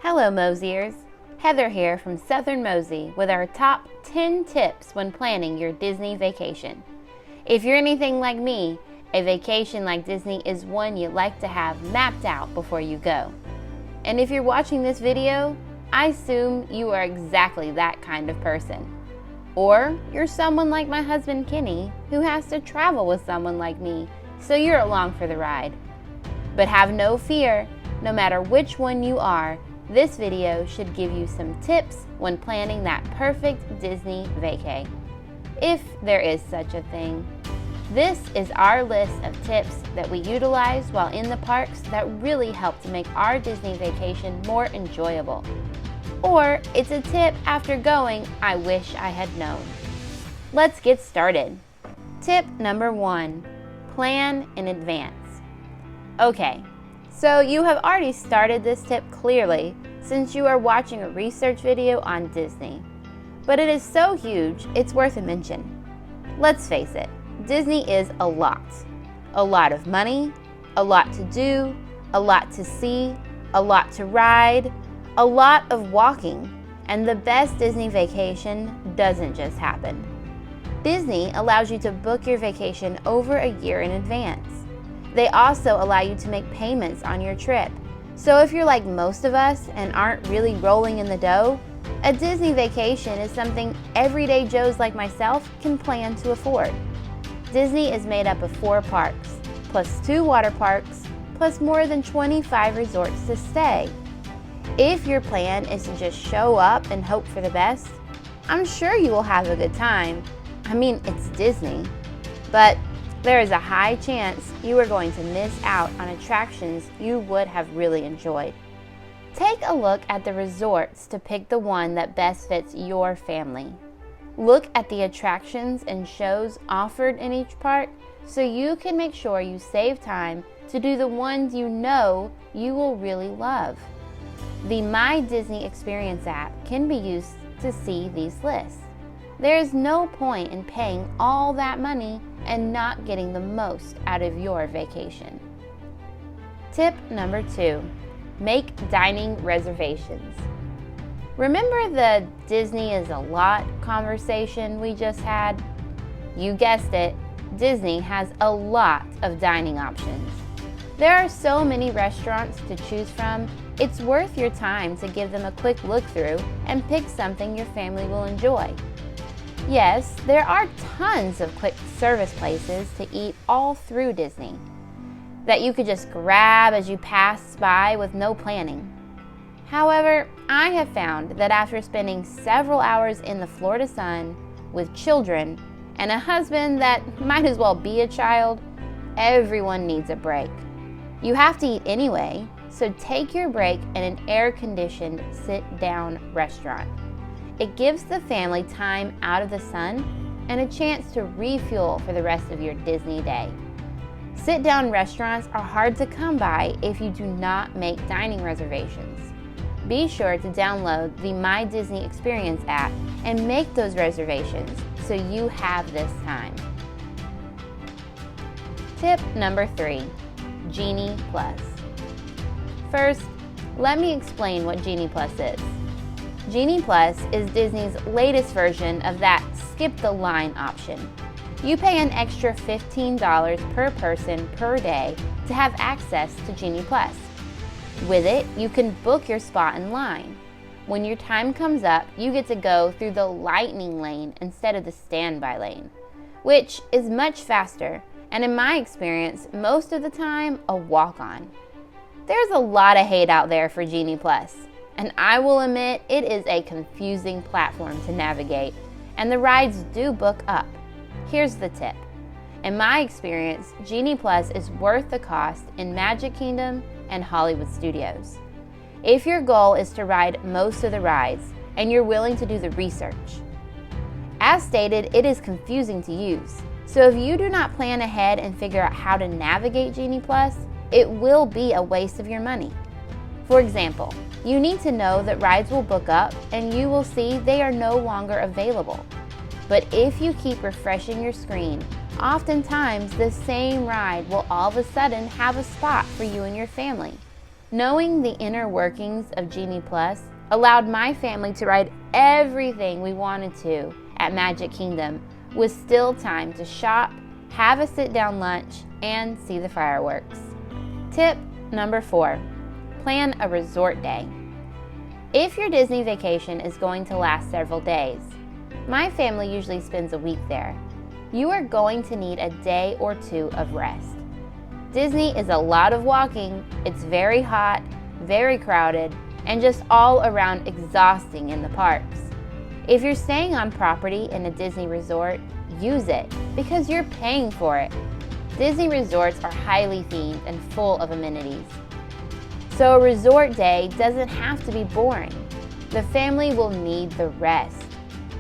Hello Moseyers, Heather here from Southern Mosey with our top 10 tips when planning your Disney vacation. If you're anything like me, a vacation like Disney is one you like to have mapped out before you go. And if you're watching this video, I assume you are exactly that kind of person. Or you're someone like my husband Kenny who has to travel with someone like me, so you're along for the ride. But have no fear, no matter which one you are, this video should give you some tips when planning that perfect Disney vacay, if there is such a thing. This is our list of tips that we utilize while in the parks that really help to make our Disney vacation more enjoyable. Or it's a tip after going, I wish I had known. Let's get started. Tip number 1, plan in advance. Okay, so you have already started this tip clearly since you are watching a research video on Disney. But it is so huge, it's worth a mention. Let's face it, Disney is a lot. A lot of money, a lot to do, a lot to see, a lot to ride, a lot of walking, and the best Disney vacation doesn't just happen. Disney allows you to book your vacation over a year in advance. They also allow you to make payments on your trip. So if you're like most of us and aren't really rolling in the dough, a Disney vacation is something everyday Joes like myself can plan to afford. Disney is made up of 4 parks, plus 2 water parks, plus more than 25 resorts to stay. If your plan is to just show up and hope for the best, I'm sure you will have a good time. I mean, it's Disney. But there is a high chance you are going to miss out on attractions you would have really enjoyed. Take a look at the resorts to pick the one that best fits your family. Look at the attractions and shows offered in each park so you can make sure you save time to do the ones you know you will really love. The My Disney Experience app can be used to see these lists. There is no point in paying all that money and not getting the most out of your vacation. Tip number 2, make dining reservations. Remember the Disney is a lot conversation we just had? You guessed it, Disney has a lot of dining options. There are so many restaurants to choose from, it's worth your time to give them a quick look through and pick something your family will enjoy. Yes, there are tons of quick service places to eat all through Disney that you could just grab as you pass by with no planning. However, I have found that after spending several hours in the Florida sun with children and a husband that might as well be a child, everyone needs a break. You have to eat anyway, so take your break in an air-conditioned sit-down restaurant. It gives the family time out of the sun and a chance to refuel for the rest of your Disney day. Sit-down restaurants are hard to come by if you do not make dining reservations. Be sure to download the My Disney Experience app and make those reservations so you have this time. Tip number 3, Genie Plus. First, let me explain what Genie Plus is. Genie Plus is Disney's latest version of that skip the line option. You pay an extra $15 per person per day to have access to Genie Plus. With it, you can book your spot in line. When your time comes up, you get to go through the lightning lane instead of the standby lane, which is much faster, and in my experience, most of the time, a walk-on. There's a lot of hate out there for Genie Plus. And I will admit, it is a confusing platform to navigate, and the rides do book up. Here's the tip. In my experience, Genie Plus is worth the cost in Magic Kingdom and Hollywood Studios. If your goal is to ride most of the rides, and you're willing to do the research. As stated, it is confusing to use, so if you do not plan ahead and figure out how to navigate Genie Plus, it will be a waste of your money. For example, you need to know that rides will book up and you will see they are no longer available. But if you keep refreshing your screen, oftentimes the same ride will all of a sudden have a spot for you and your family. Knowing the inner workings of Genie Plus allowed my family to ride everything we wanted to at Magic Kingdom with still time to shop, have a sit-down lunch, and see the fireworks. Tip number 4, plan a resort day. If your Disney vacation is going to last several days, my family usually spends a week there, you are going to need a day or 2 of rest. Disney is a lot of walking, it's very hot, very crowded, and just all around exhausting in the parks. If you're staying on property in a Disney resort, use it because you're paying for it. Disney resorts are highly themed and full of amenities. So a resort day doesn't have to be boring. The family will need the rest.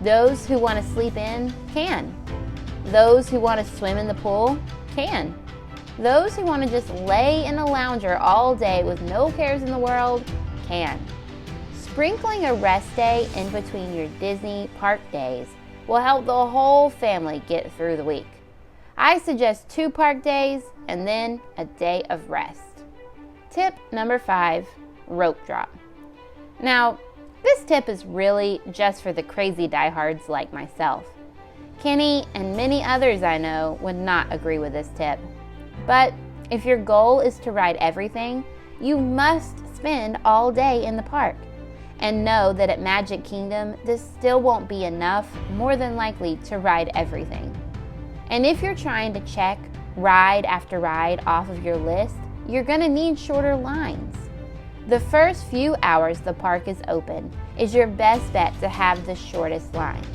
Those who want to sleep in can. Those who want to swim in the pool can. Those who want to just lay in a lounger all day with no cares in the world can. Sprinkling a rest day in between your Disney park days will help the whole family get through the week. I suggest 2 park days and then a day of rest. Tip number 5, rope drop. Now, this tip is really just for the crazy diehards like myself. Kenny and many others I know would not agree with this tip. But if your goal is to ride everything, you must spend all day in the park. And know that at Magic Kingdom, this still won't be enough, more than likely, to ride everything. And if you're trying to check ride after ride off of your list, you're going to need shorter lines. The first few hours the park is open is your best bet to have the shortest lines.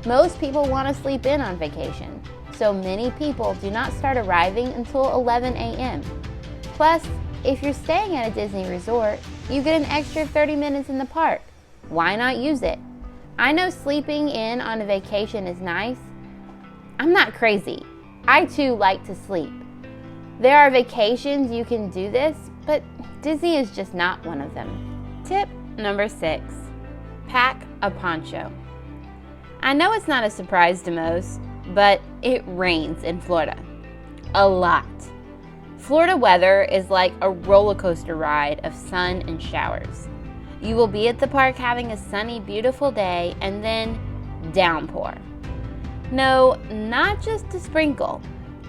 Most people want to sleep in on vacation, so many people do not start arriving until 11 a.m. Plus, if you're staying at a Disney resort, you get an extra 30 minutes in the park. Why not use it? I know sleeping in on a vacation is nice. I'm not crazy. I too like to sleep. There are vacations you can do this, but Disney is just not one of them. Tip number 6, pack a poncho. I know it's not a surprise to most, but it rains in Florida. A lot. Florida weather is like a roller coaster ride of sun and showers. You will be at the park having a sunny, beautiful day and then downpour. No, not just a sprinkle.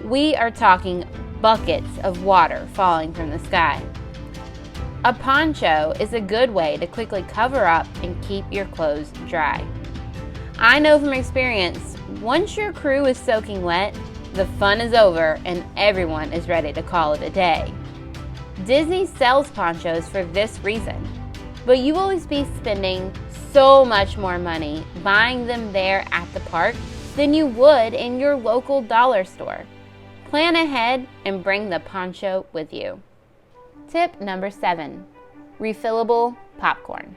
We are talking buckets of water falling from the sky. A poncho is a good way to quickly cover up and keep your clothes dry. I know from experience, once your crew is soaking wet, the fun is over and everyone is ready to call it a day. Disney sells ponchos for this reason, but you will always be spending so much more money buying them there at the park than you would in your local dollar store. Plan ahead and bring the poncho with you. Tip number 7, refillable popcorn.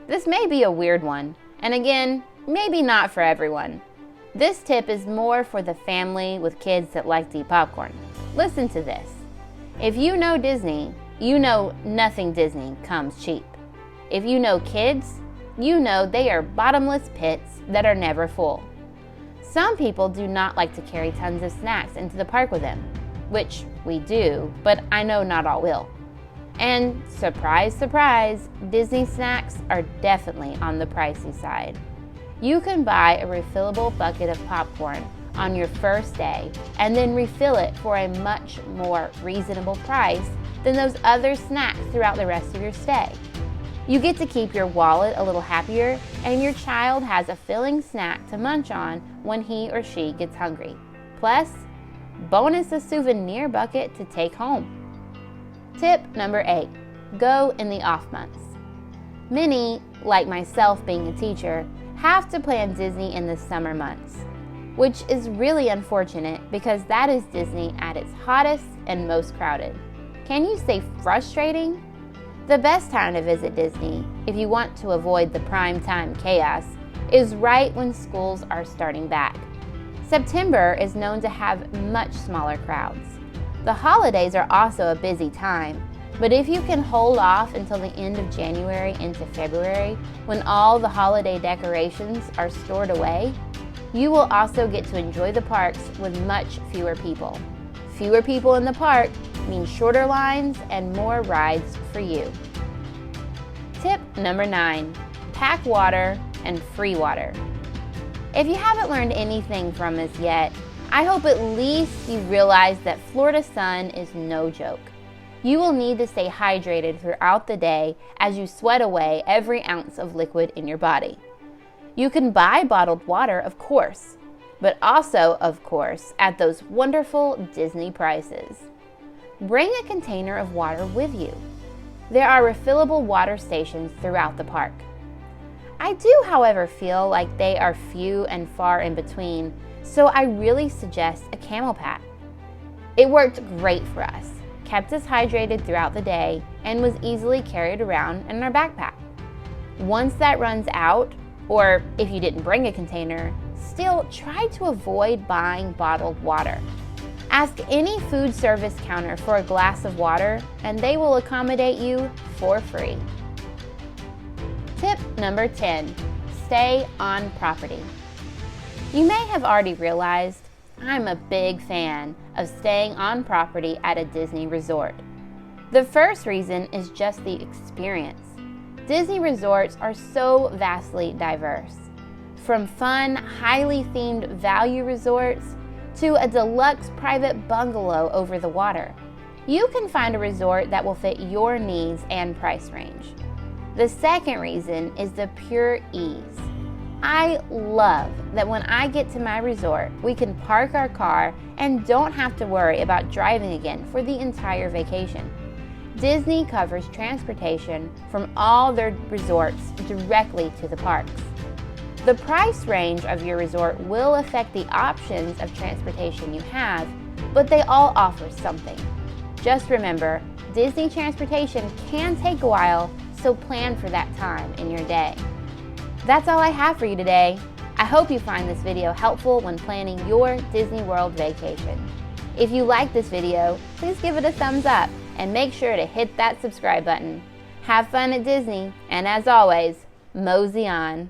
This may be a weird one, and again, maybe not for everyone. This tip is more for the family with kids that like to eat popcorn. Listen to this. If you know Disney, you know nothing Disney comes cheap. If you know kids, you know they are bottomless pits that are never full. Some people do not like to carry tons of snacks into the park with them, which we do, but I know not all will. And surprise, surprise, Disney snacks are definitely on the pricey side. You can buy a refillable bucket of popcorn on your first day and then refill it for a much more reasonable price than those other snacks throughout the rest of your stay. You get to keep your wallet a little happier, and your child has a filling snack to munch on when he or she gets hungry. Plus, bonus a souvenir bucket to take home. Tip number 8, go in the off months. Many, like myself being a teacher, have to plan Disney in the summer months, which is really unfortunate because that is Disney at its hottest and most crowded. Can you say frustrating? The best time to visit Disney, if you want to avoid the prime time chaos, is right when schools are starting back. September is known to have much smaller crowds. The holidays are also a busy time, but if you can hold off until the end of January into February, when all the holiday decorations are stored away, you will also get to enjoy the parks with much fewer people. Fewer people in the park means shorter lines and more rides for you. Tip number 9, pack water and free water. If you haven't learned anything from this yet, I hope at least you realize that Florida sun is no joke. You will need to stay hydrated throughout the day as you sweat away every ounce of liquid in your body. You can buy bottled water, of course, but also, of course, at those wonderful Disney prices. Bring a container of water with you. There are refillable water stations throughout the park. I do, however, feel like they are few and far in between, so I really suggest a Camel Pack. It worked great for us, kept us hydrated throughout the day, and was easily carried around in our backpack. Once that runs out, or if you didn't bring a container, still try to avoid buying bottled water. Ask any food service counter for a glass of water and they will accommodate you for free. Tip number 10, stay on property. You may have already realized I'm a big fan of staying on property at a Disney resort. The first reason is just the experience. Disney resorts are so vastly diverse. From fun, highly themed value resorts to a deluxe private bungalow over the water, you can find a resort that will fit your needs and price range. The second reason is the pure ease. I love that when I get to my resort, we can park our car and don't have to worry about driving again for the entire vacation. Disney covers transportation from all their resorts directly to the parks. The price range of your resort will affect the options of transportation you have, but they all offer something. Just remember, Disney transportation can take a while, so plan for that time in your day. That's all I have for you today. I hope you find this video helpful when planning your Disney World vacation. If you like this video, please give it a thumbs up and make sure to hit that subscribe button. Have fun at Disney, and as always, Mosey on.